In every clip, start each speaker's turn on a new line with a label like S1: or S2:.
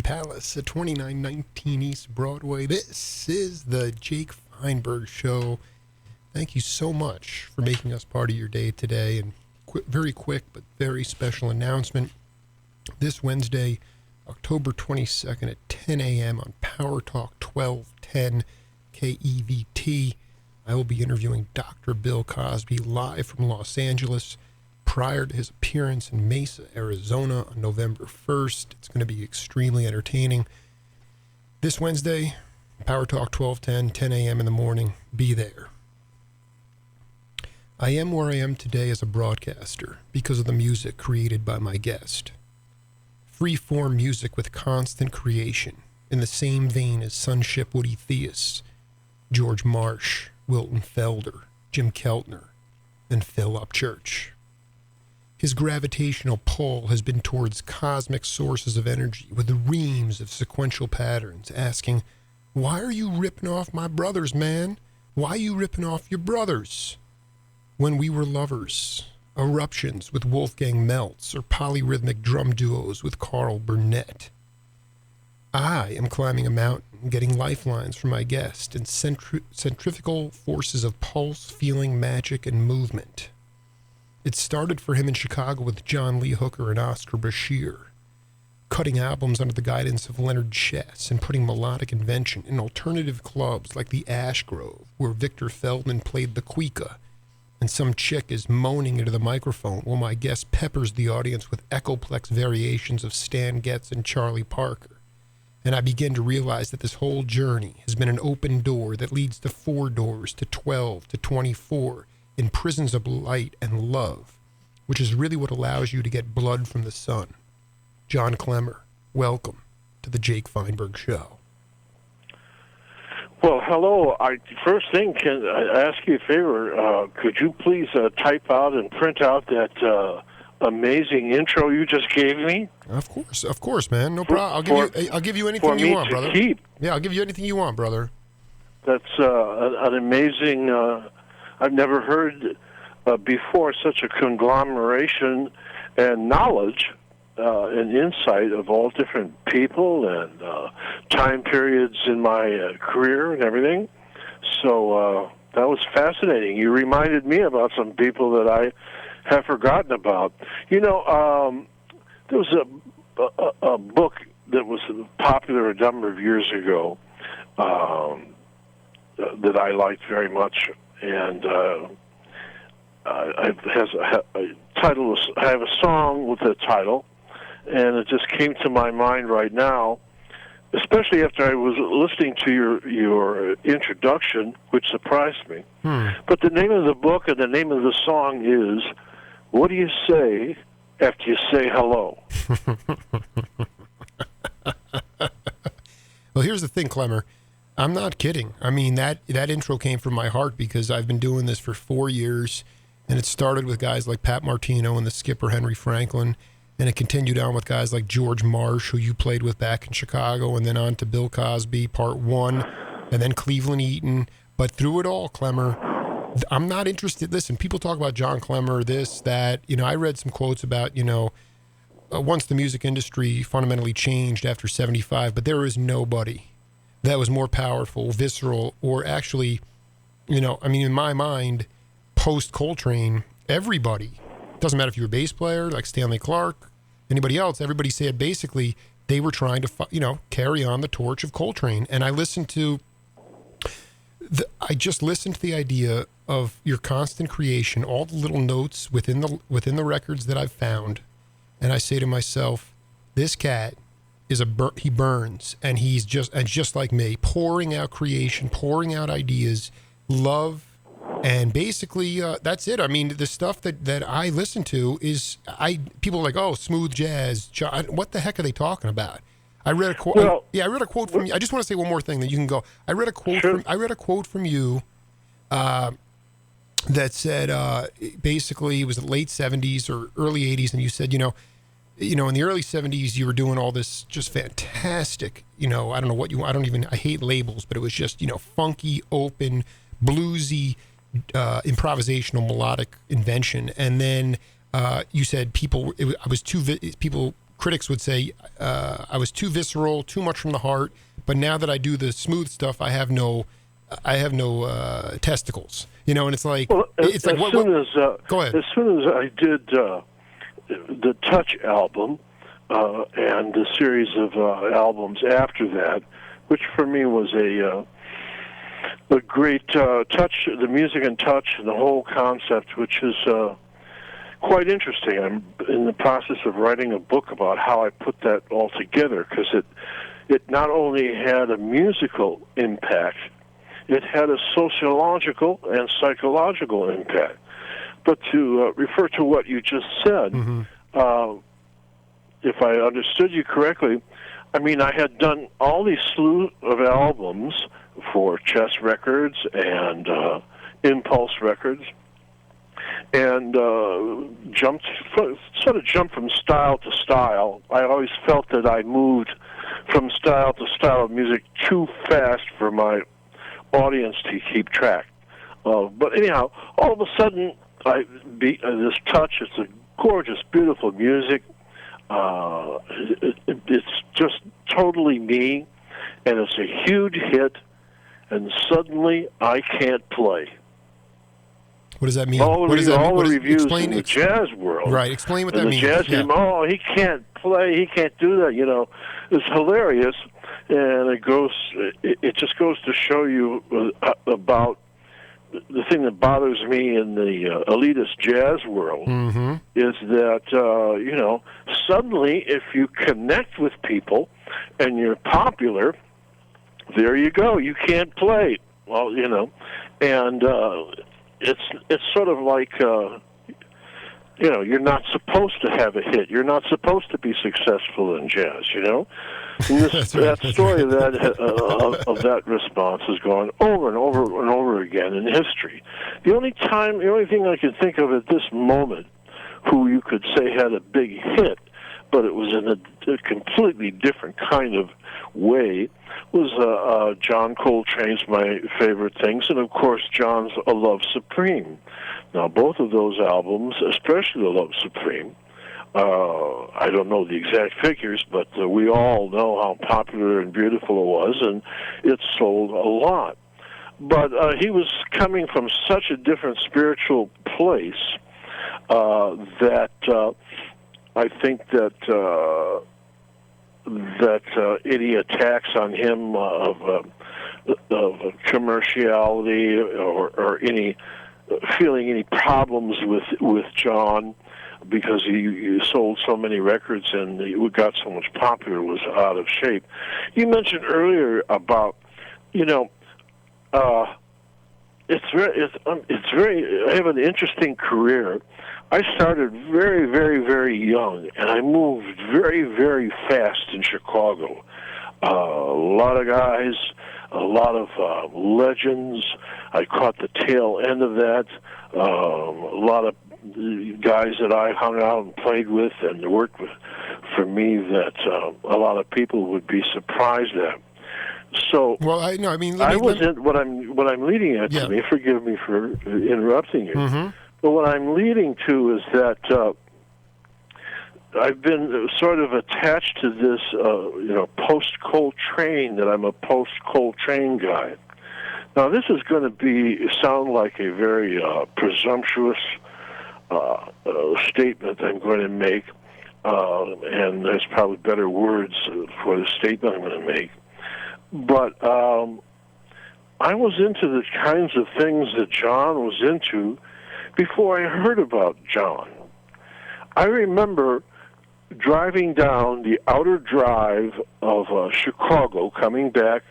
S1: Palace at 2919 East Broadway. This is the Jake Feinberg Show. Thank you so much for making us part of your day today. And very quick but very special announcement. This Wednesday, October 22nd at 10 a.m. on Power Talk 1210 KEVT, I will be interviewing Dr. Bill Cosby live from Los Angeles prior to his appearance in Mesa, Arizona on November 1st. It's going to be extremely entertaining. This Wednesday, Power Talk 1210, 10 a.m. in the morning. Be there. I am where I am today as a broadcaster because of the music created by my guest. Free-form music with constant creation, in the same vein as Sonship Woody Theus, George Marsh, Wilton Felder, Jim Keltner, and Phil Upchurch. His gravitational pull has been towards cosmic sources of energy with reams of sequential patterns, asking, why are you ripping off my brothers, man? Why are you ripping off your brothers? When we were lovers, Eruptions with Wolfgang Meltz, or polyrhythmic drum duos with Carl Burnett. I am climbing a mountain, getting lifelines from my guest, and centrifugal forces of pulse, feeling, magic, and movement. It started for him in Chicago with John Lee Hooker and Oscar Brashear, cutting albums under the guidance of Leonard Chess and putting melodic invention in alternative clubs like the Ash Grove, where Victor Feldman played the cuica, and some chick is moaning into the microphone while my guest peppers the audience with echoplex variations of Stan Getz and Charlie Parker. And I begin to realize that this whole journey has been an open door that leads to 4 doors, to 12, to 24, in prisons of light and love, which is really what allows you to get blood from the sun. John Klemmer, welcome to the Jake Feinberg Show.
S2: Well, hello. First thing, can I ask you a favor? Could you please type out and print out that amazing intro you just gave me?
S1: Of course, man. No problem. I'll give you anything you want, brother.
S2: Keep.
S1: Yeah, I'll give you anything you want, brother.
S2: That's an amazing. I've never heard before such a conglomeration and knowledge and insight of all different people and time periods in my career and everything. So that was fascinating. You reminded me about some people that I have forgotten about. You know, there was a book that was popular a number of years ago that I liked very much, and it has a title. I have a song with a title, and it just came to my mind right now, especially after I was listening to your introduction, which surprised me. But the name of the book and the name of the song is "What Do You Say After You Say Hello?"
S1: Well, here's the thing, Klemmer. I'm not kidding. I mean, that intro came from my heart because I've been doing this for 4 years, and it started with guys like Pat Martino and the skipper Henry Franklin, and it continued on with guys like George Marsh, who you played with back in Chicago, and then on to Bill Cosby, part 1, and then Cleveland Eaton. But through it all, Klemmer, I'm not interested. Listen, people talk about John Klemmer, this, that. You know, I read some quotes about, once the music industry fundamentally changed after 75, but there is nobody that was more powerful, visceral, or actually, in my mind, post-Coltrane, everybody, doesn't matter if you were a bass player, like Stanley Clarke, anybody else, everybody said basically they were trying to, carry on the torch of Coltrane. And I just listened to the idea of your constant creation, all the little notes within the records that I've found, and I say to myself, this cat he burns, and he's just like me, pouring out creation, pouring out ideas, love, and basically that's it. I mean, the stuff that I listen to is people are like, oh, smooth jazz. What the heck are they talking about? I read a quote. I read a quote from you. I just want to say one more thing that you can go. I read a quote from you that said basically it was the late 70s or early 80s, and you said, in the early 70s, you were doing all this just fantastic, I don't know I hate labels, but it was just, funky, open, bluesy, improvisational, melodic invention. And then you said critics would say I was too visceral, too much from the heart. But now that I do the smooth stuff, I have no testicles. And it's like,
S2: well,
S1: go ahead.
S2: As soon as I did the Touch album and the series of albums after that, which for me was a great touch, the music and touch, and the whole concept, which is quite interesting. I'm in the process of writing a book about how I put that all together, because it not only had a musical impact, it had a sociological and psychological impact. But to refer to what you just said, if I understood you correctly, I mean, I had done all these slew of albums for Chess Records and Impulse Records, and jumped from style to style. I always felt that I moved from style to style of music too fast for my audience to keep track of. But anyhow, all of a sudden, this touch, it's a gorgeous, beautiful music. It's just totally me, and it's a huge hit, and suddenly I can't play.
S1: What does that mean?
S2: All the reviews in the jazz world.
S1: Right, explain what that means.
S2: The jazz team, he can't play, he can't do that, It's hilarious, and it just goes to show you about the thing that bothers me in the elitist jazz world is that, suddenly if you connect with people and you're popular, there you go, you can't play. Well, and it's sort of like, you're not supposed to have a hit. You're not supposed to be successful in jazz, And that story of that response has gone over and over and over again in history. The only thing I can think of at this moment who you could say had a big hit, but it was in a completely different kind of way, was John Coltrane's My Favorite Things, and of course John's A Love Supreme. Now both of those albums, especially A Love Supreme, I don't know the exact figures, but we all know how popular and beautiful it was, and it sold a lot. But he was coming from such a different spiritual place that I think that any attacks on him of commerciality or any feeling any problems with John because he sold so many records and he got so much popular was out of shape. You mentioned earlier about it's very. I have an interesting career. I started very, very, very young, and I moved very, very fast in Chicago. A lot of guys, a lot of legends. I caught the tail end of that. A lot of guys that I hung out and played with and worked with for me that a lot of people would be surprised at. So,
S1: well, I
S2: wasn't what I'm leading at.
S1: Yeah.
S2: To me, forgive me for interrupting you.
S1: Mm-hmm.
S2: But what I'm leading to is that I've been sort of attached to this, post-Coltrane. That I'm a post-Coltrane guy. Now, this is going to sound like a very presumptuous statement I'm going to make, and there's probably better words for the statement I'm going to make. But I was into the kinds of things that John was into before I heard about John. I remember driving down the outer drive of Chicago, coming back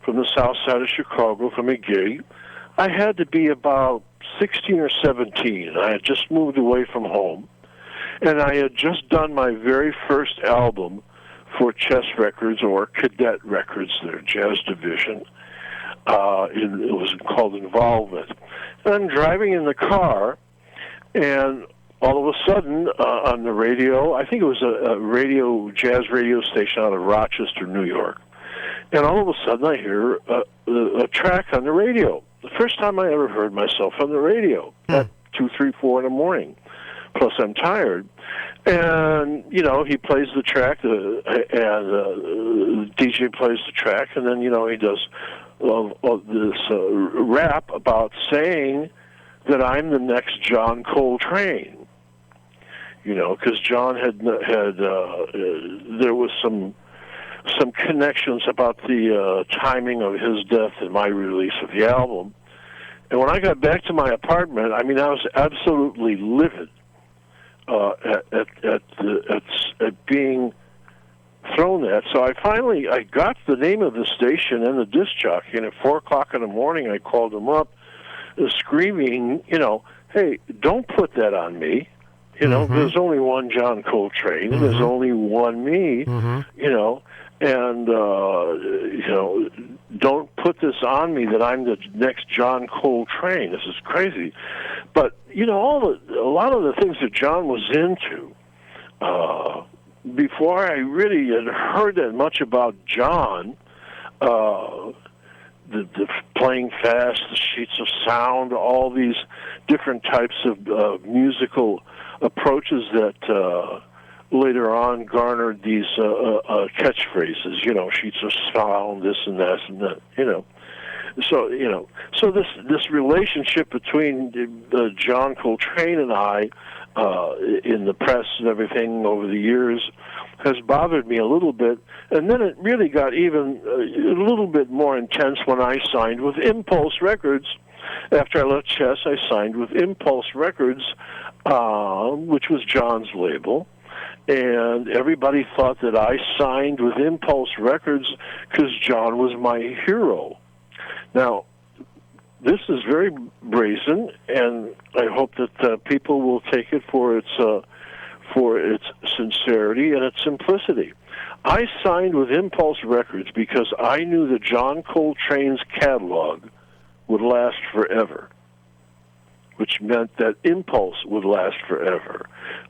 S2: from the south side of Chicago from a gig. I had to be about 16 or 17. I had just moved away from home, and I had just done my very first album for Chess Records, or Cadet Records, their jazz division. It was called Involvement. And I'm driving in the car, and all of a sudden, on the radio, I think it was a jazz radio station out of Rochester, New York, and all of a sudden I hear a track on the radio. The first time I ever heard myself on the radio at 2, 3, 4 in the morning. plus I'm tired. And, you know, he plays the track, and DJ plays the track, and then, you know, he does this rap about saying that I'm the next John Coltrane. You know, because John had there was some connections about the timing of his death and my release of the album. And when I got back to my apartment, I mean, I was absolutely livid at being thrown at. So I got the name of the station and the disc jockey, and at 4:00 in the morning I called him up, screaming, you know, hey, don't put that on me. You know, there's only one John Coltrane, and there's only one me, you know, and, you know, don't put this on me that I'm the next John Coltrane. This is crazy. But, you know, a lot of the things that John was into, before I really had heard that much about John, the playing fast, the sheets of sound, all these different types of musical approaches that later on garnered these catchphrases, you know, sheets of sound, this and that and that, you know. So, you know, so this relationship between John Coltrane and I in the press and everything over the years has bothered me a little bit. And then it really got even a little bit more intense when I signed with Impulse Records. After I left Chess, I signed with Impulse Records, which was John's label. And everybody thought that I signed with Impulse Records because John was my hero. Now, this is very brazen, and I hope that people will take it for its sincerity and its simplicity. I signed with Impulse Records because I knew that John Coltrane's catalog would last forever, which meant that Impulse would last forever,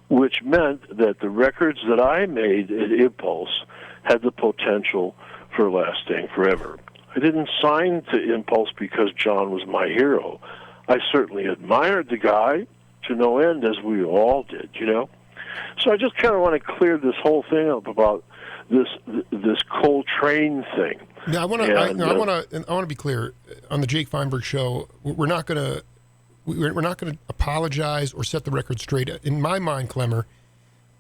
S2: which meant that the records that I made at Impulse had the potential for lasting forever. I didn't sign to Impulse because John was my hero. I certainly admired the guy to no end, as we all did, you know. So I just kind of want to clear this whole thing up about this Coltrane thing.
S1: Now, I want to be clear on the Jake Feinberg show. We're not going to apologize or set the record straight. In my mind, Klemmer,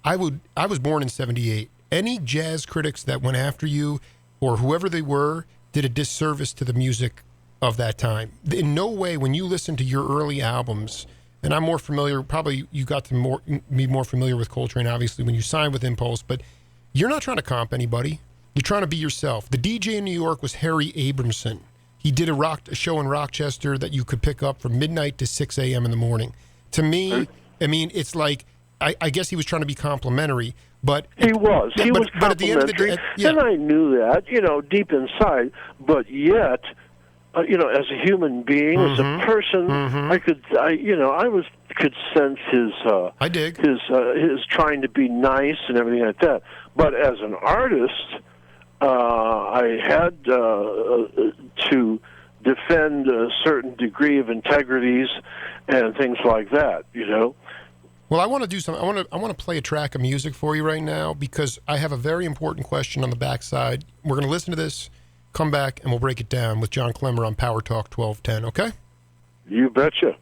S1: I was born in '78. Any jazz critics that went after you, or whoever they were, did a disservice to the music of that time. In no way, when you listen to your early albums, and I'm more familiar, probably you got to be more familiar with Coltrane, obviously, when you signed with Impulse, but you're not trying to comp anybody. You're trying to be yourself. The DJ in New York was Harry Abramson. He did a show in Rochester that you could pick up from midnight to 6 a.m. in the morning. To me, I mean, it's like, I guess he was trying to be complimentary, but... He was
S2: but at the end of the day... And I knew that, you know, deep inside, but yet, you know, as a human being, as a person, I could sense his...
S1: I dig.
S2: His trying to be nice and everything like that. But as an artist... I had to defend a certain degree of integrities and things like that, you know.
S1: Well, I want to do something. I want to play a track of music for you right now because I have a very important question on the backside. We're going to listen to this, come back, and we'll break it down with John Klemmer on Power Talk 1210, okay?
S2: You betcha.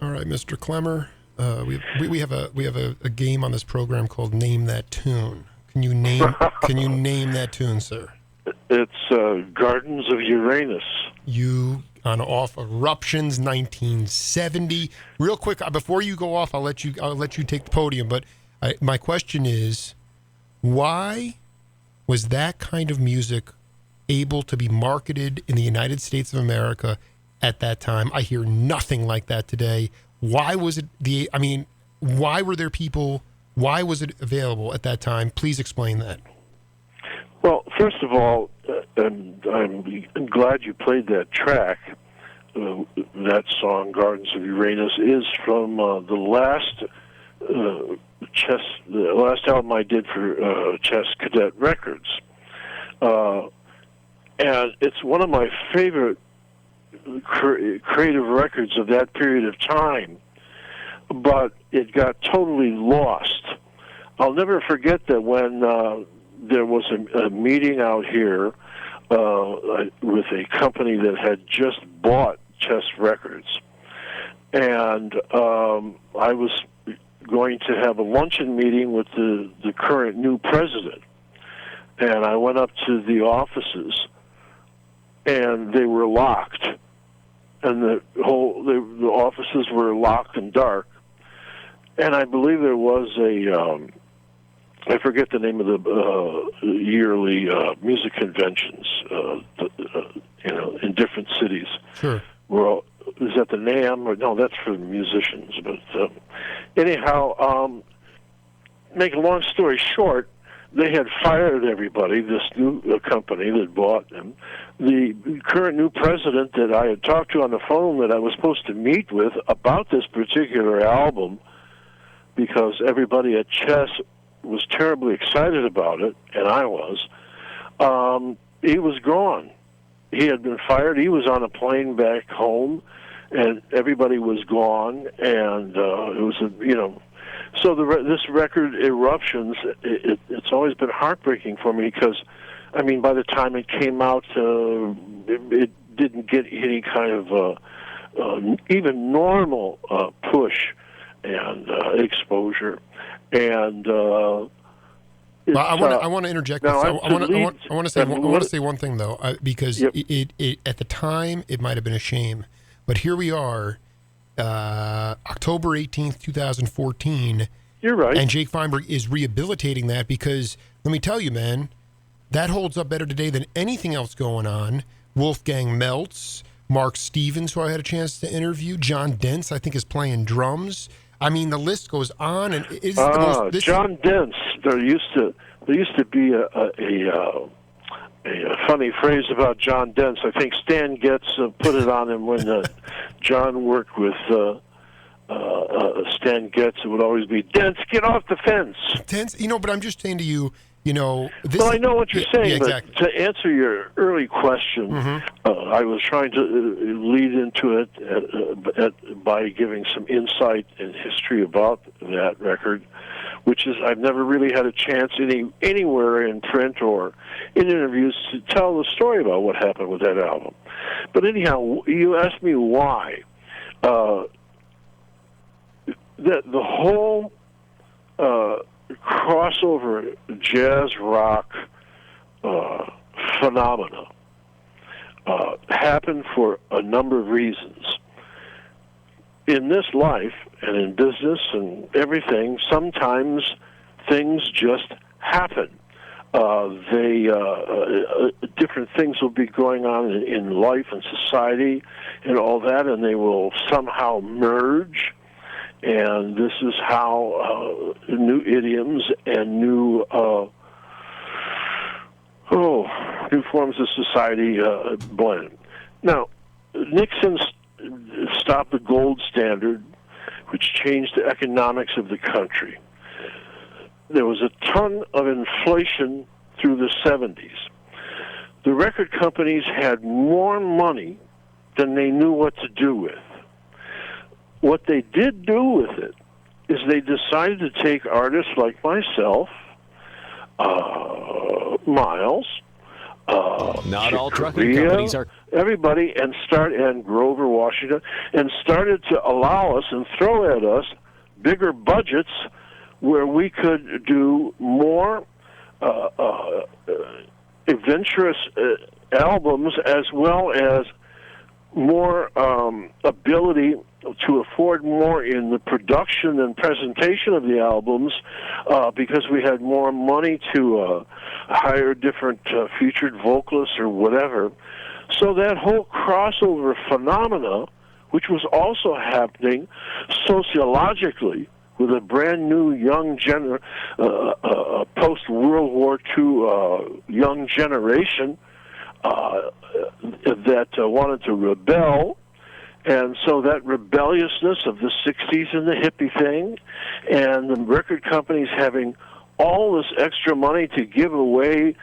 S1: All right, Mr. Klemmer. We have a game on this program called Name That Tune. Can you name that tune, sir?
S2: It's Gardens of Uranus.
S1: You on off Eruptions 1970. Real quick before you go off, I'll let you take the podium. But my question is, why was that kind of music able to be marketed in the United States of America at that time? I hear nothing like that today. Why was it why were there people? Why was it available at that time? Please explain that.
S2: Well, first of all, I'm glad you played that track. That song, Gardens of Uranus, is from the last album I did for Chess Cadet Records. And it's one of my favorite creative records of that period of time, but it got totally lost. I'll never forget that when there was a meeting out here with a company that had just bought Chess Records, and I was going to have a luncheon meeting with the current new president, and I went up to the offices, and they were locked, and the offices were locked and dark, and I believe there was I forget the name of the yearly music conventions, in different cities.
S1: Sure.
S2: Well, is that the NAM? Or no, that's for the musicians. But anyhow, make a long story short, they had fired everybody, this new company that bought them. The current new president that I had talked to on the phone that I was supposed to meet with about this particular album, because everybody at Chess was terribly excited about it, and I was, he was gone. He had been fired. He was on a plane back home, and everybody was gone, and it was so this record, Eruptions, it's always been heartbreaking for me because, by the time it came out, it didn't get any kind of even normal push and exposure. And
S1: I want to interject. I want to say one thing though, because it at the time it might have been a shame, but here we are, October 18th, 2014.
S2: You're right.
S1: And Jake Feinberg is rehabilitating that because let me tell you, man, that holds up better today than anything else going on. Wolfgang Meltz, Mark Stevens, who I had a chance to interview, John Dentz, I think, is playing drums. The list goes on, and it's the most.
S2: John Dentz. There used to be a funny phrase about John Dentz. I think Stan Getz put it on him when John worked with Stan Getz. It would always be, Dentz, get off the fence.
S1: Dentz, but I'm just saying to you,
S2: well, I know what you're saying,
S1: exactly.
S2: But to answer your early question, I was trying to lead into it by giving some insight and history about that record, which is I've never really had a chance anywhere in print or in interviews to tell the story about what happened with that album. But anyhow, you asked me why. The whole crossover jazz rock phenomena happened for a number of reasons. In this life and in business and everything, sometimes things just happen. Different things will be going on in life and society and all that, and they will somehow merge. And this is how new idioms and new forms of society blend. Now, Nixon stopped the gold standard, which changed the economics of the country. There was a ton of inflation through the 70s. The record companies had more money than they knew what to do with. What they did do with it is they decided to take artists like myself, Miles,
S3: Not all trucking
S2: Korea,
S3: companies are.
S2: everybody, and Grover, Washington, and started to allow us and throw at us bigger budgets where we could do more adventurous albums, as well as more ability to afford more in the production and presentation of the albums, because we had more money to hire different featured vocalists or whatever. So that whole crossover phenomena, which was also happening sociologically with a brand new young post-World War II young generation that wanted to rebel. And so that rebelliousness of the 60s and the hippie thing, and the record companies having all this extra money to give away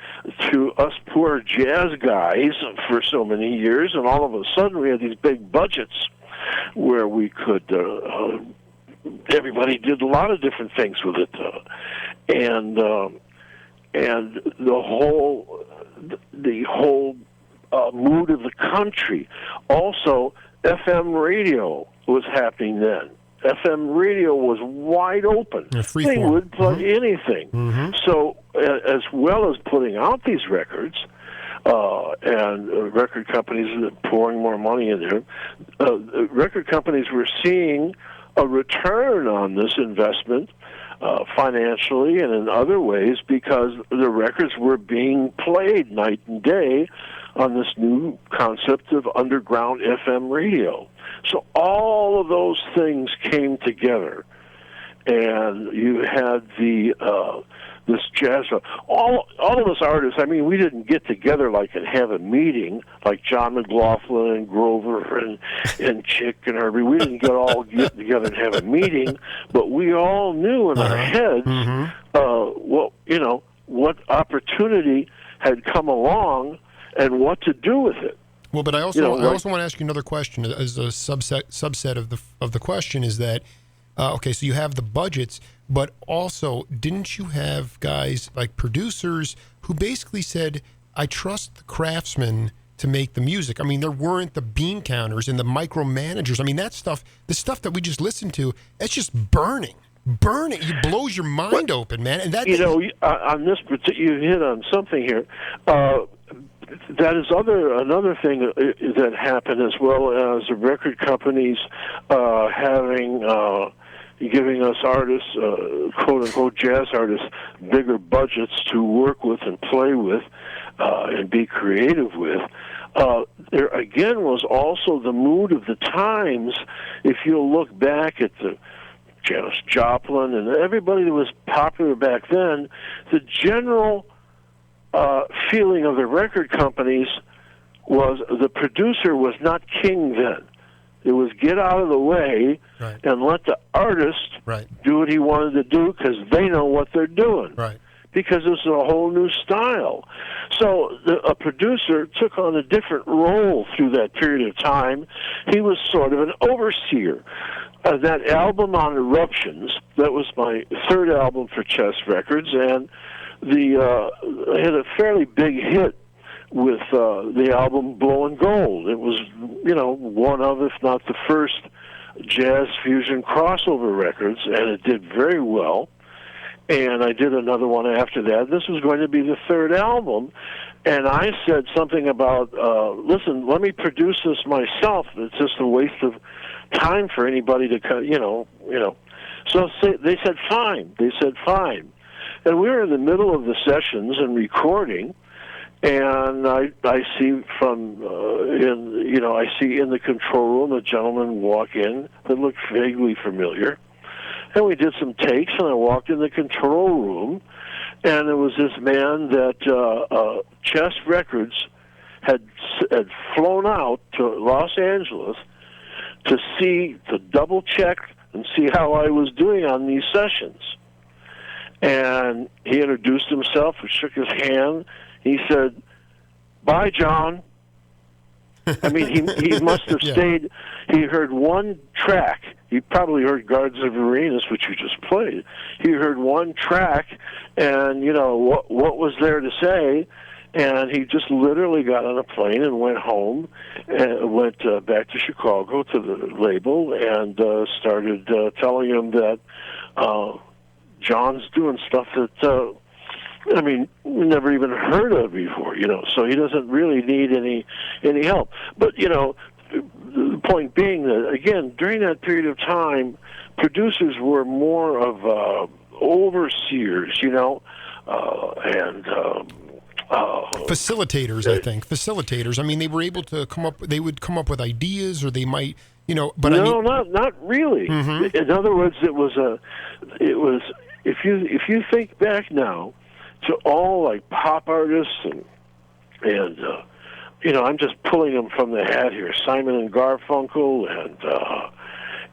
S2: to us poor jazz guys for so many years, and all of a sudden we had these big budgets where we could, everybody did a lot of different things with it, and the whole mood of the country. Also, FM radio was happening then. FM radio was wide open. They would play anything. So, as well as putting out these records, and record companies pouring more money in there, record companies were seeing a return on this investment, financially and in other ways, because the records were being played night and day on this new concept of underground FM radio. So all of those things came together, and you had this jazz. All of us artists, I mean, we didn't get together and have a meeting like John McLaughlin and Grover and Chick and Herbie. We didn't get together and have a meeting, but we all knew in our heads what opportunity had come along and what to do with it.
S1: Well, but I also want to ask you another question as a subset of the question is that, okay, so you have the budgets, but also didn't you have guys like producers who basically said, I trust the craftsmen to make the music? I mean, there weren't the bean counters and the micromanagers. I mean, that stuff, the stuff that we just listened to, it's just burning. It blows your mind open, man. And that
S2: on this, you hit on something here. That is another thing that happened, as well as the record companies giving us artists, quote unquote jazz artists, bigger budgets to work with and play with and be creative with. There again was also the mood of the times. If you'll look back at the Janis Joplin and everybody that was popular back then, the general feeling of the record companies was the producer was not king then. It was get out of the way and let the artist do what he wanted to do, because they know what they're doing. Because it's a whole new style. So a producer took on a different role through that period of time. He was sort of an overseer. That album on Eruptions, that was my third album for Chess Records, and I had a fairly big hit with the album Blowin' Gold. It was, one of, if not the first, jazz fusion crossover records, and it did very well. And I did another one after that. This was going to be the third album, and I said something about, listen, let me produce this myself. It's just a waste of time for anybody to, So they said fine. And we were in the middle of the sessions and recording, and I see I see in the control room a gentleman walk in that looked vaguely familiar. And we did some takes, and I walked in the control room, and it was this man that Chess Records had flown out to Los Angeles to double check and see how I was doing on these sessions. And he introduced himself and shook his hand. He said, "Bye, John." I mean, he must have stayed. He heard one track. He probably heard Guards of Uranus, which you just played. He heard one track, and what was there to say? And he just literally got on a plane and went home, and went back to Chicago to the label, and started telling him that John's doing stuff that we never even heard of before. So he doesn't really need any help. But the point being that, again, during that period of time, producers were more of overseers, and
S1: facilitators, I think. Facilitators. I mean, they were able to they would come up with ideas, or they might, but
S2: not really.
S1: Mm-hmm.
S2: In other words, it was if you think back now to all like pop artists and I'm just pulling them from the hat here, Simon and Garfunkel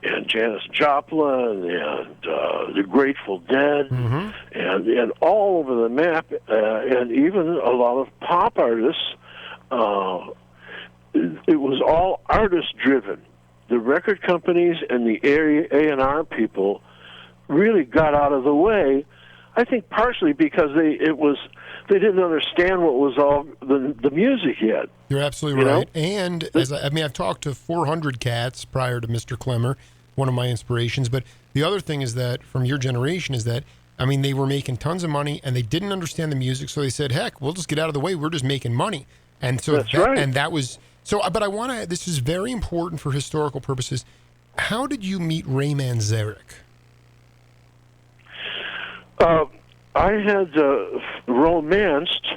S2: and Janis Joplin and the Grateful Dead,
S1: mm-hmm.
S2: and all over the map, and even a lot of pop artists. It was all artist driven. The record companies and the A&R people really got out of the way. I think partially because they didn't understand what was all the music yet.
S1: You're absolutely right. And I've talked to 400 cats prior to Mr. Klemmer, one of my inspirations. But the other thing is that from your generation is that, they were making tons of money and they didn't understand the music. So they said, heck, we'll just get out of the way. We're just making money. And so
S2: that's right.
S1: And that was so. But this is very important for historical purposes. How did you meet Ray Manzarek?
S2: I had romanced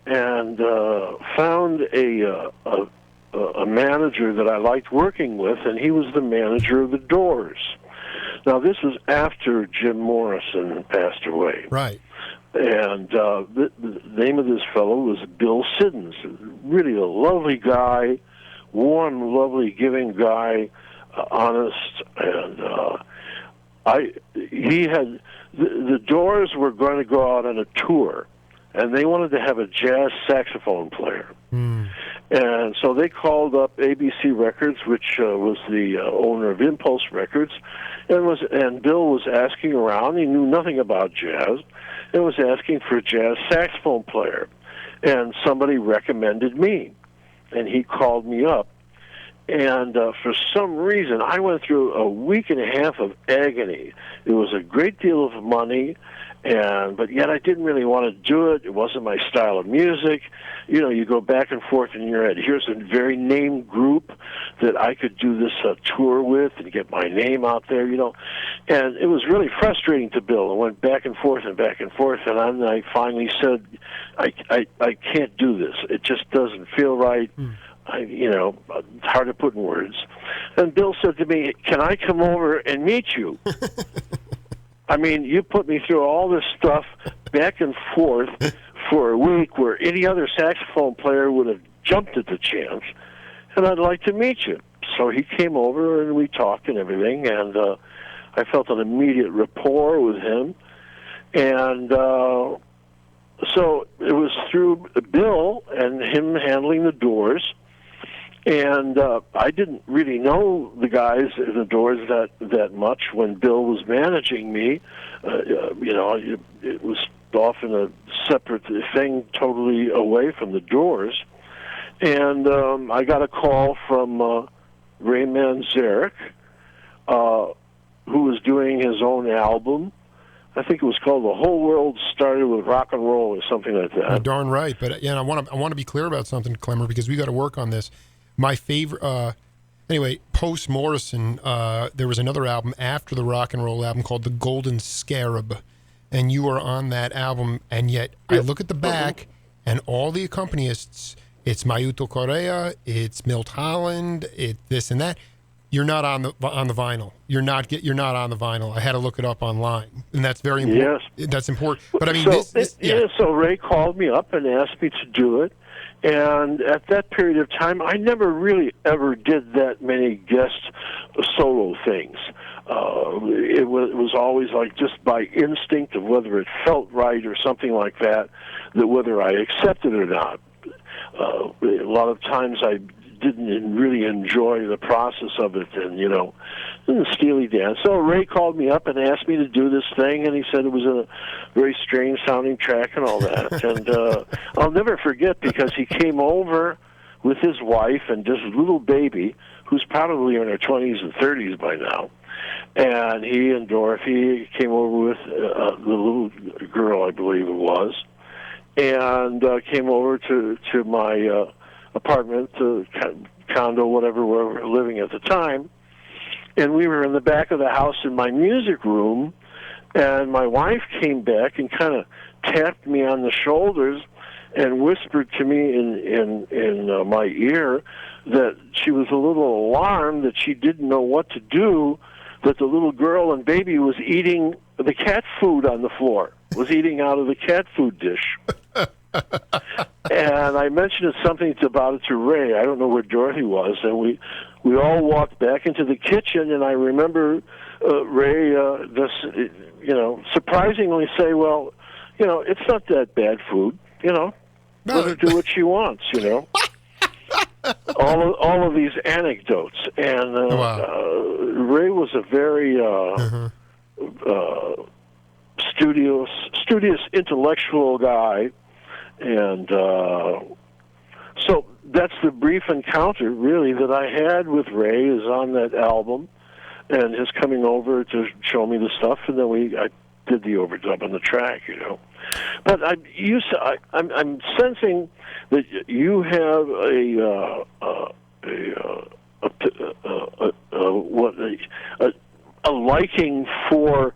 S2: and found a manager that I liked working with, and he was the manager of the Doors. Now, this was after Jim Morrison passed away.
S1: Right.
S2: And the name of this fellow was Bill Siddons, really a lovely guy, warm, lovely, giving guy, honest, and the Doors were going to go out on a tour, and they wanted to have a jazz saxophone player.
S1: Mm.
S2: And so they called up ABC Records, which was the owner of Impulse Records, and Bill was asking around. He knew nothing about jazz, and was asking for a jazz saxophone player. And somebody recommended me, and he called me up. And for some reason, I went through a week and a half of agony. It was a great deal of money, but yet I didn't really want to do it. It wasn't my style of music. You go back and forth in your head. Here's a very named group that I could do this tour with and get my name out there, And it was really frustrating to Bill. I went back and forth, and then I finally said, I can't do this. It just doesn't feel right. It's hard to put in words. And Bill said to me, can I come over and meet you? You put me through all this stuff back and forth for a week where any other saxophone player would have jumped at the chance, and I'd like to meet you. So he came over, and we talked and everything, and I felt an immediate rapport with him. And so it was through Bill and him handling the Doors. And I didn't really know the guys in the Doors that much when Bill was managing me. It was often a separate thing, totally away from the Doors. And I got a call from Ray Manzarek, who was doing his own album. I think it was called "The Whole World Started with Rock and Roll" or something like that.
S1: You're darn right. But I want to be clear about something, Klemmer, because we got to work on this. My favorite, post Morrison, there was another album after the rock and roll album called The Golden Scarab, and you are on that album. And yet, I look at the back, and all the accompanists, it's Mayuto Correa, it's Milt Holland, it's this and that. You're not on the vinyl. You're not on the vinyl. I had to look it up online, and that's very important. Yes, that's important. But
S2: so Ray called me up and asked me to do it. And at that period of time, I never really ever did that many guest solo things. It was always like just by instinct of whether it felt right or something like that whether I accepted it or not. A lot of times I didn't really enjoy the process of it, and the Steely Dan. So Ray called me up and asked me to do this thing, and he said it was a very strange sounding track and all that. And I'll never forget, because he came over with his wife and this little baby, who's probably in her 20s and 30s by now. And he and Dorothy came over with the little girl, I believe it was, and came over to my apartment, condo, whatever, where we were living at the time. And we were in the back of the house in my music room, and my wife came back and kind of tapped me on the shoulders and whispered to me in my ear that she was a little alarmed, that she didn't know what to do, that the little girl and baby was eating the cat food on the floor, was eating out of the cat food dish. And I mentioned something about it to Ray. I don't know where Dorothy was, and we all walked back into the kitchen, and I remember Ray surprisingly say, well, it's not that bad food, let her do what she wants, all of these anecdotes. And Ray was a very studious, intellectual guy. And so that's the brief encounter, really, that I had with Ray, is on that album, and his coming over to show me the stuff, and then I did the overdub on the track, But I'm sensing that you have a liking for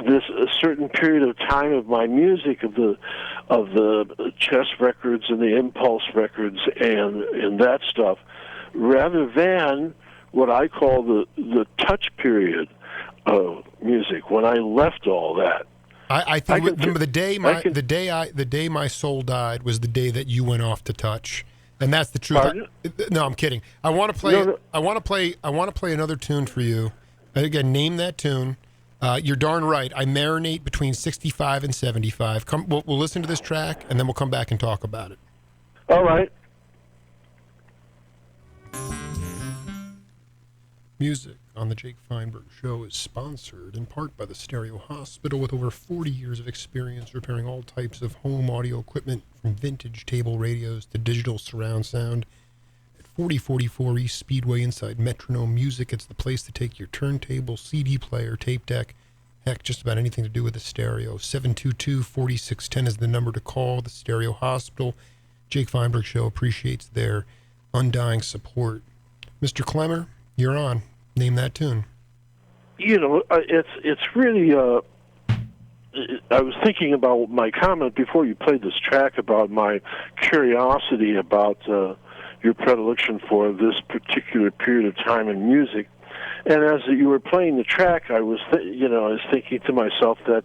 S2: this a certain period of time of my music, of the Chess records and the Impulse records and that stuff, rather than what I call the touch period of music, when I left all that.
S1: I think the day my soul died was the day that you went off to touch, and that's the truth. No, I'm kidding. I want to play. No. I want to play another tune for you. And again, name that tune. You're darn right. I marinate between 65 and 75. We'll listen to this track, and then we'll come back and talk about it.
S2: All right.
S1: Music on the Jake Feinberg Show is sponsored in part by the Stereo Hospital, with over 40 years of experience repairing all types of home audio equipment, from vintage table radios to digital surround sound. At 4044 East Speedway inside Metronome Music, it's the place to take your turntable, CD player, tape deck, heck, just about anything to do with a stereo. 722-4610 is the number to call. The Stereo Hospital. Jake Feinberg Show appreciates their undying support. Mr. Klemmer, you're on. Name that tune.
S2: It's really. I was thinking about my comment before you played this track about my curiosity about your predilection for this particular period of time in music, and as you were playing the track, I was thinking to myself that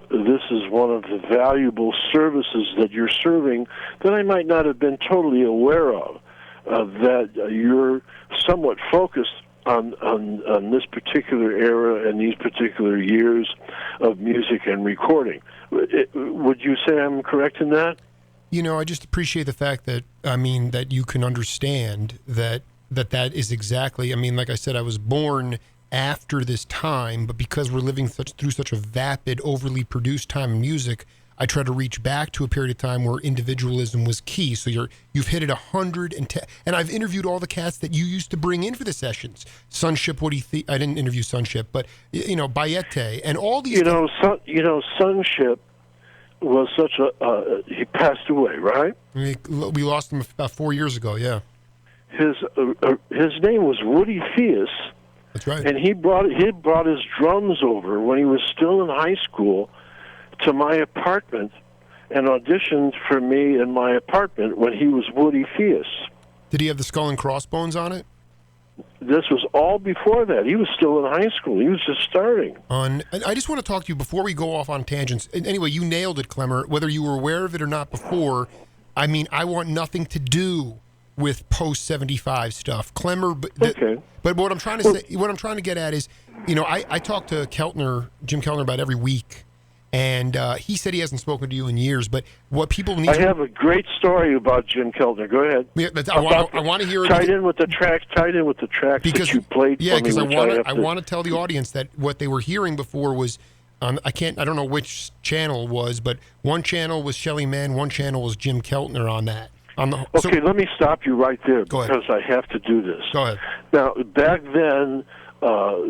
S2: this is one of the valuable services that you're serving that I might not have been totally aware of. That you're somewhat focused on this particular era and these particular years of music and recording. Would you say I'm correct in that?
S1: I just appreciate the fact that, that you can understand that is exactly, like I said, I was born after this time, but because we're living through such a vapid, overly produced time in music, I try to reach back to a period of time where individualism was key. So you've hit it 110, and I've interviewed all the cats that you used to bring in for the sessions. Sonship Woody Theus, I didn't interview Sonship, but Bayete and all these.
S2: Sonship was such he passed away, right?
S1: We lost him about 4 years ago. Yeah.
S2: His name was Woody Theus.
S1: That's right.
S2: And he brought his drums over when he was still in high school to my apartment and auditioned for me in my apartment when he was Woody Theus.
S1: Did he have the skull and crossbones on it?
S2: This was all before that. He was still in high school. He was just starting.
S1: I just want to talk to you before we go off on tangents. Anyway, you nailed it, Klemmer. Whether you were aware of it or not before, I want nothing to do with post-75 stuff. Klemmer,
S2: okay.
S1: But what I'm trying to get at is, I talk to Jim Keltner about every week. And he said he hasn't spoken to you in years, but what people need
S2: I have a great story about Jim Keltner. Go ahead.
S1: Yeah, I want to hear it.
S2: Tied in with the tracks that you played for me.
S1: Because I want to tell the audience that what they were hearing before was, I don't know which channel it was, but one channel was Shelly Manne, one channel was Jim Keltner on that.
S2: Okay, let me stop you right there because I have to do this.
S1: Go ahead.
S2: Now, back then,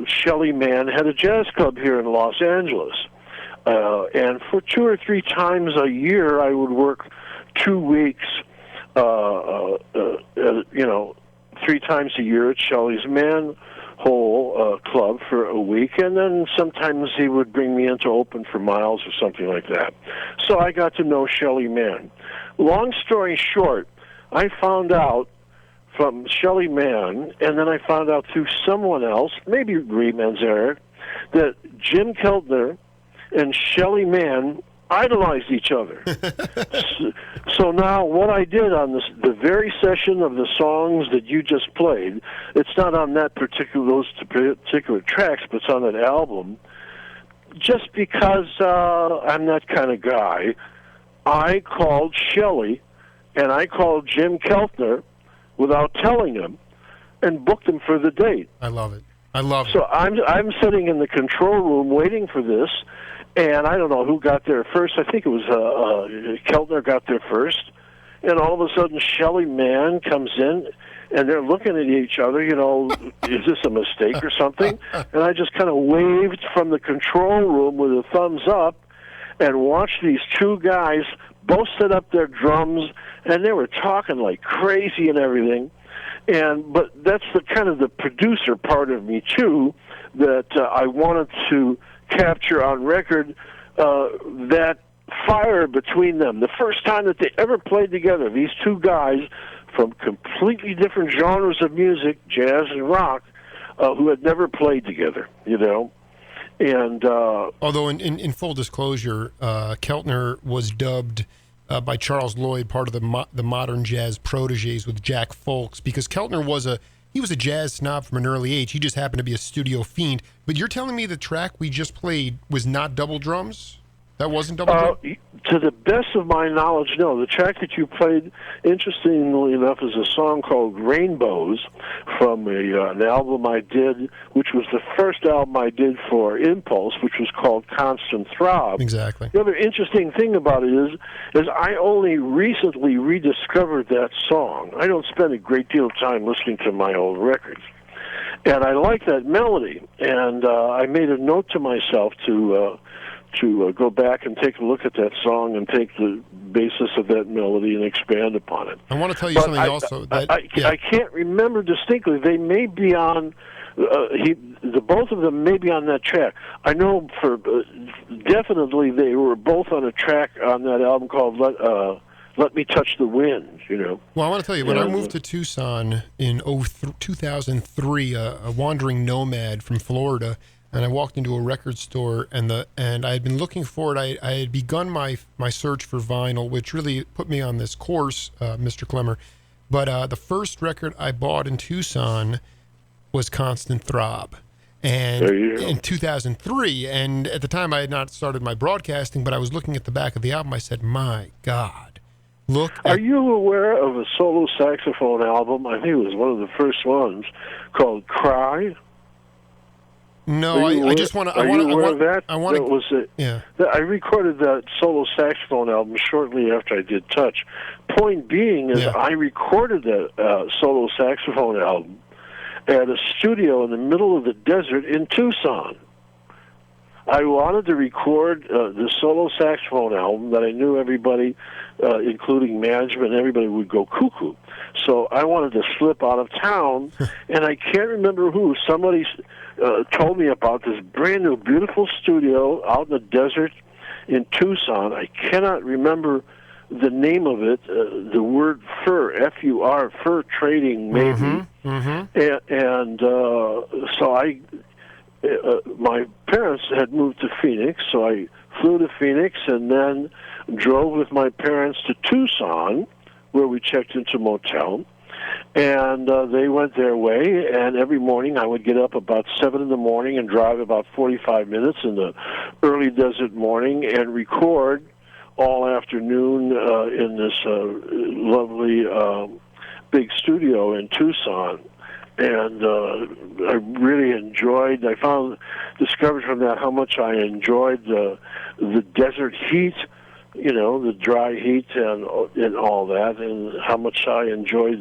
S2: Shelly Manne had a jazz club here in Los Angeles. And for 2 or 3 times a year, I would work 2 weeks, 3 times a year at Shelly's Manhole Club for a week, and then sometimes he would bring me in to open for Miles or something like that. So I got to know Shelly Manne. Long story short, I found out from Shelly Manne, and then I found out through someone else, maybe Manzarek, that Jim Keltner and Shelly Manne idolized each other. So now what I did on the very session of the songs that you just played, it's not on those particular tracks, but it's on that album. Just because I'm that kind of guy, I called Shelly and I called Jim Keltner without telling him and booked him for the date.
S1: I love it.
S2: So I'm sitting in the control room waiting for this. And I don't know who got there first. I think it was Keltner got there first. And all of a sudden, Shelly Manne comes in, and they're looking at each other, is this a mistake or something? And I just kind of waved from the control room with a thumbs up and watched these 2 guys both set up their drums, and they were talking like crazy and everything. But that's the kind of the producer part of me, too, that I wanted to capture on record that fire between them. The first time that they ever played together, these 2 guys from completely different genres of music, jazz and rock, who had never played together, And
S1: although in full disclosure, Keltner was dubbed by Charles Lloyd part of the modern jazz protégés with Jack Folks, because Keltner was a jazz snob from an early age. He just happened to be a studio fiend. But you're telling me the track we just played was not double drums? That wasn't double drums?
S2: To the best of my knowledge, no. The track that you played, interestingly enough, is a song called Rainbows from an album I did, which was the first album I did for Impulse, which was called Constant Throb.
S1: Exactly.
S2: The other interesting thing about it is I only recently rediscovered that song. I don't spend a great deal of time listening to my old records. And I like that melody. And I made a note to myself to go back and take a look at that song and take the basis of that melody and expand upon it.
S1: I want to tell you something also.
S2: I can't remember distinctly. They may be on, the both of them may be on that track. I know for definitely they were both on a track on that album called Let Me Touch the Wind,
S1: Well, I want to tell you, when I moved to Tucson in 2003, a wandering nomad from Florida, and I walked into a record store, and I had been looking for it. I had begun my search for vinyl, which really put me on this course, Mr. Klemmer. But the first record I bought in Tucson was Constant Throb, and in 2003. And at the time, I had not started my broadcasting, but I was looking at the back of the album. I said, "My God, look!"
S2: Are you aware of a solo saxophone album? I think it was one of the first ones called "Cry."
S1: No, I just want to.
S2: Are you aware of that?
S1: Yeah.
S2: I recorded that solo saxophone album shortly after I did Touch. Point being is, I recorded that solo saxophone album at a studio in the middle of the desert in Tucson. I wanted to record the solo saxophone album that I knew everybody, including management, everybody would go cuckoo. So I wanted to slip out of town, and I can't remember who. Somebody told me about this brand new, beautiful studio out in the desert in Tucson. I cannot remember the name of it. The word fur, F-U-R, fur trading, maybe. And so my parents had moved to Phoenix, so I flew to Phoenix and then drove with my parents to Tucson, where we checked into a motel. And they went their way, and every morning I would get up about 7 in the morning and drive about 45 minutes in the early desert morning and record all afternoon in this lovely big studio in Tucson. And I really discovered from that how much I enjoyed the desert heat, the dry heat and all that, and how much I enjoyed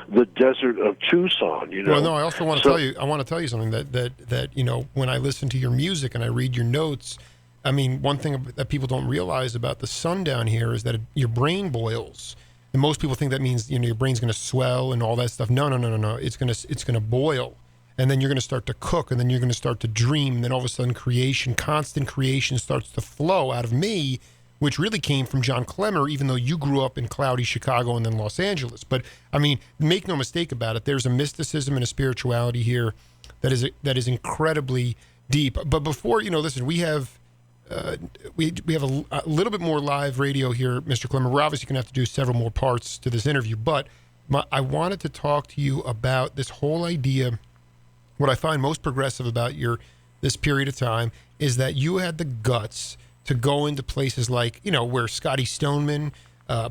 S2: the desert of Tucson.
S1: Well, no, I also want to tell you. I want to tell you something that when I listen to your music and I read your notes, I mean, one thing that people don't realize about the sun down here is that your brain boils. And most people think that means your brain's going to swell and all that stuff. No. It's going to boil, and then you're going to start to cook, and then you're going to start to dream, and then all of a sudden constant creation starts to flow out of me, which really came from John Klemmer, even though you grew up in cloudy Chicago and then Los Angeles. But I mean, make no mistake about it. There's a mysticism and a spirituality here that is incredibly deep. But before listen, we have a little bit more live radio here, Mr. Klemmer. We're obviously going to have to do several more parts to this interview, but I wanted to talk to you about this whole idea. What I find most progressive about this period of time is that you had the guts to go into places like, where Scotty Stoneman,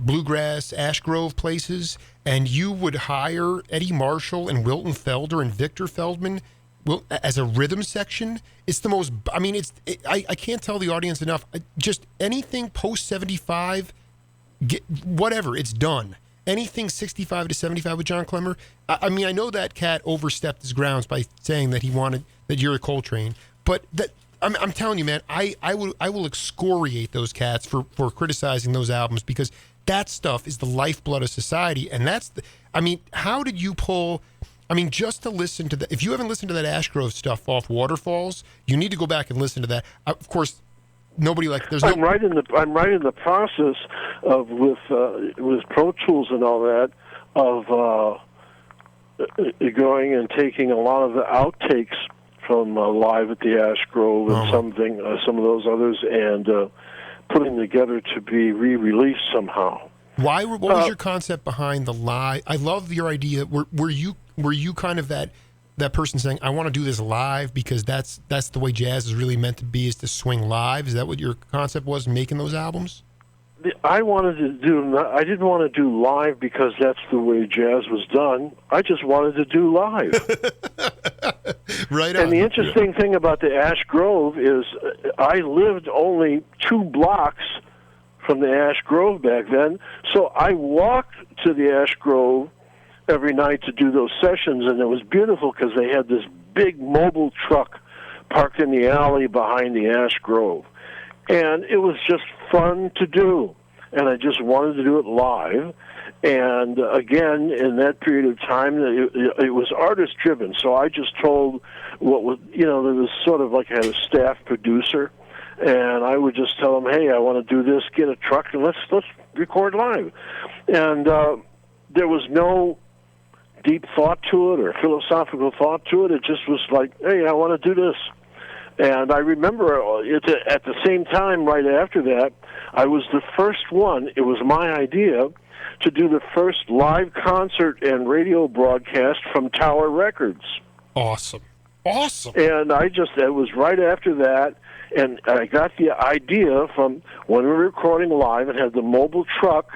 S1: Bluegrass, Ash Grove places, and you would hire Eddie Marshall and Wilton Felder and Victor Feldman as a rhythm section. It's the most, I can't tell the audience enough. Just anything post 75, whatever, it's done. Anything 65 to 75 with John Klemmer. I know that cat overstepped his grounds by saying that he wanted that you're a Coltrane, but that I'm telling you, man, I will excoriate those cats for criticizing those albums, because that stuff is the lifeblood of society, and how did you pull? Just to listen to if you haven't listened to that Ash Grove stuff off Waterfalls, you need to go back and listen to that. Of course, nobody
S2: I'm right in the process of with Pro Tools and all that of going and taking a lot of the outtakes from Live at the Ash Grove and some of those others, and putting together to be re-released somehow.
S1: What was your concept behind the live? I love your idea. Were you kind of that person saying, I want to do this live because that's the way jazz is really meant to be, is to swing live? Is that what your concept was, making those albums?
S2: I didn't want to do live because that's the way jazz was done. I just wanted to do live.
S1: Right on.
S2: And the interesting thing about the Ash Grove is I lived only 2 blocks from the Ash Grove back then, so I walked to the Ash Grove every night to do those sessions, and it was beautiful because they had this big mobile truck parked in the alley behind the Ash Grove. And it was just fun to do, and I just wanted to do it live. And again, in that period of time, it was artist-driven, so I just told there was sort of like I had a staff producer, and I would just tell them, hey, I want to do this, get a truck, and let's record live. And there was no deep thought to it or philosophical thought to it. It just was like, hey, I want to do this. And I remember at the same time, right after that, I was the first one. It was my idea to do the first live concert and radio broadcast from Tower Records.
S1: Awesome.
S2: And it was right after that, and I got the idea from when we were recording live and had the mobile truck,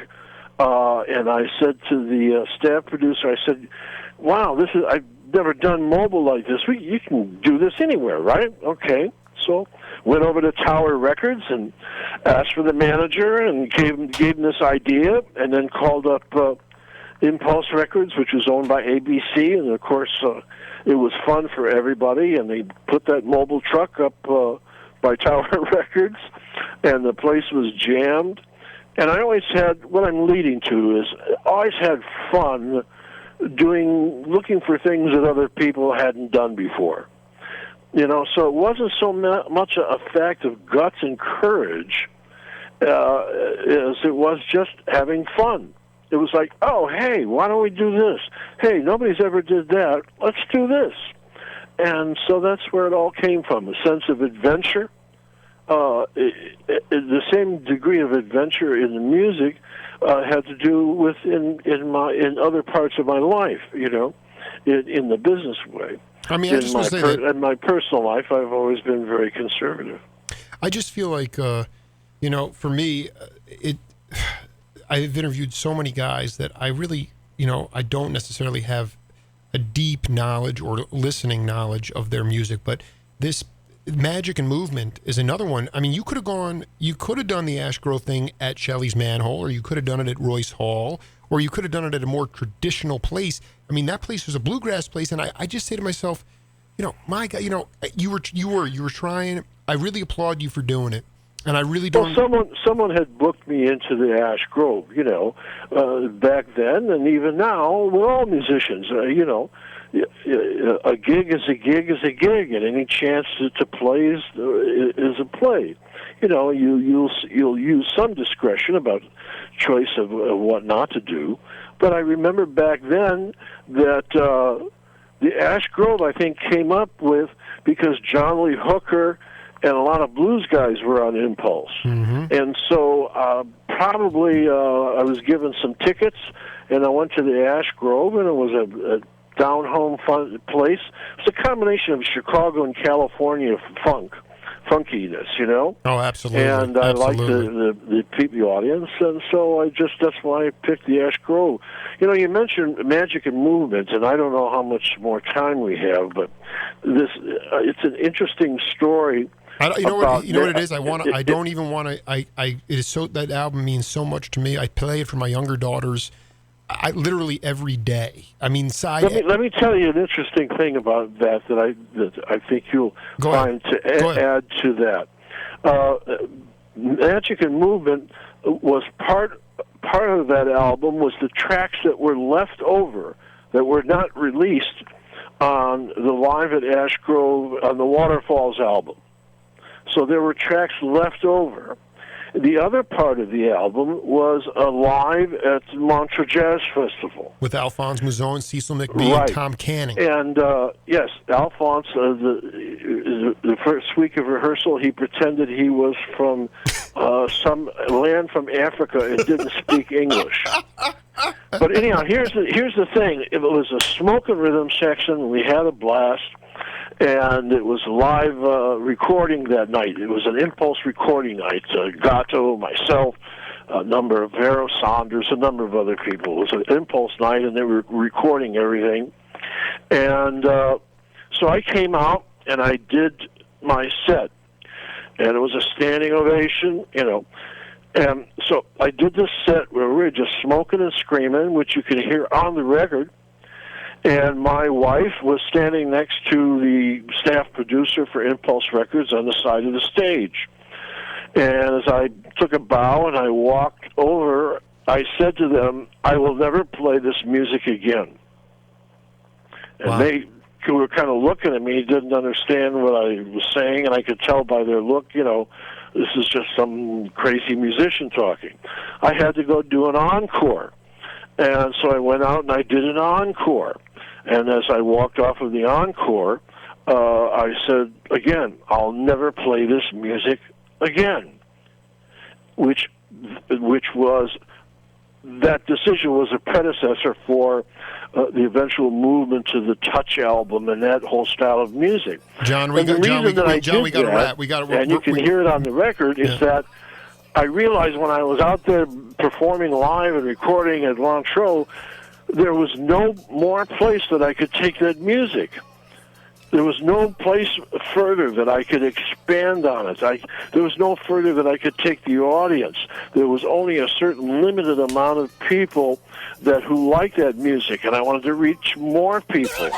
S2: and I said to the staff producer, I said, wow, I've never done mobile like this. You can do this anywhere, right? Okay. So went over to Tower Records and asked for the manager and gave him this idea, and then called up Impulse Records, which was owned by ABC, and of course it was fun for everybody, and they put that mobile truck up by Tower Records, and the place was jammed. And I always had, what I'm leading to is, always had fun looking for things that other people hadn't done before. So it wasn't so much a fact of guts and courage as it was just having fun. It was like, oh, hey, why don't we do this? Hey, nobody's ever did that. Let's do this. And so that's where it all came from, a sense of adventure, the same degree of adventure in the music had to do with in other parts of my life, in the business way.
S1: I mean, I just want to say that
S2: in my personal life, I've always been very conservative.
S1: I just feel like, for me, I've interviewed so many guys that I really, I don't necessarily have a deep knowledge or listening knowledge of their music, but this magic and movement is another one. I mean, you could have done the Ash Grove thing at Shelly's Manhole, or you could have done it at Royce Hall, or you could have done it at a more traditional place. I mean, that place was a bluegrass place, and I just say to myself, my God, you were trying. I really applaud you for doing it, and I really don't.
S2: Well, someone had booked me into the Ash Grove, back then, and even now, we're all musicians, a gig is a gig is a gig, and any chance to play is a play. You'll use some discretion about choice of what not to do. But I remember back then that the Ash Grove, I think, came up with because John Lee Hooker and a lot of blues guys were on Impulse.
S1: Mm-hmm.
S2: And so probably I was given some tickets, and I went to the Ash Grove, and it was a down-home fun place. It's a combination of Chicago and California funkiness,
S1: Oh, absolutely.
S2: And I liked the audience, and so that's why I picked the Ash Grove. You mentioned magic and movement, and I don't know how much more time we have, but it's an interesting story.
S1: You know what it is. It is so, that album means so much to me. I play it for my younger daughters. I literally every day. I mean,
S2: let me tell you an interesting thing about that I think you'll find to add to that. Magic and Movement was part of that album was the tracks that were left over that were not released on the Live at Ash Grove on the Waterfalls album. So there were tracks left over. The other part of the album was a live at the Montreux Jazz Festival.
S1: With Alphonse Mouzon, Cecil McBee, and Tom Canning.
S2: And, yes, Alphonse, the first week of rehearsal, he pretended he was from some land from Africa and didn't speak English. But anyhow, here's the thing. It was a smoke and rhythm section. We had a blast. And it was live recording that night. It was an Impulse recording night. Gatto, myself, a number of Vero Saunders, a number of other people. It was an Impulse night, and they were recording everything. And so I came out, and I did my set. And it was a standing ovation, And so I did this set where we were just smoking and screaming, which you can hear on the record. And my wife was standing next to the staff producer for Impulse Records on the side of the stage. And as I took a bow and I walked over, I said to them, I will never play this music again. And they were kind of looking at me, didn't understand what I was saying, and I could tell by their look, this is just some crazy musician talking. I had to go do an encore. And so I went out and I did an encore. And as I walked off of the encore, I said, again, I'll never play this music again. Which was, that decision was a predecessor for the eventual movement to the Touch album and that whole style of music.
S1: John, we got to wrap.
S2: And you can hear it on the record, is that I realized when I was out there performing live and recording at Montreux, there was no more place that I could take that music. There was no place further that I could expand on it. There was no further that I could take the audience. There was only a certain limited amount of people who liked that music, and I wanted to reach more people.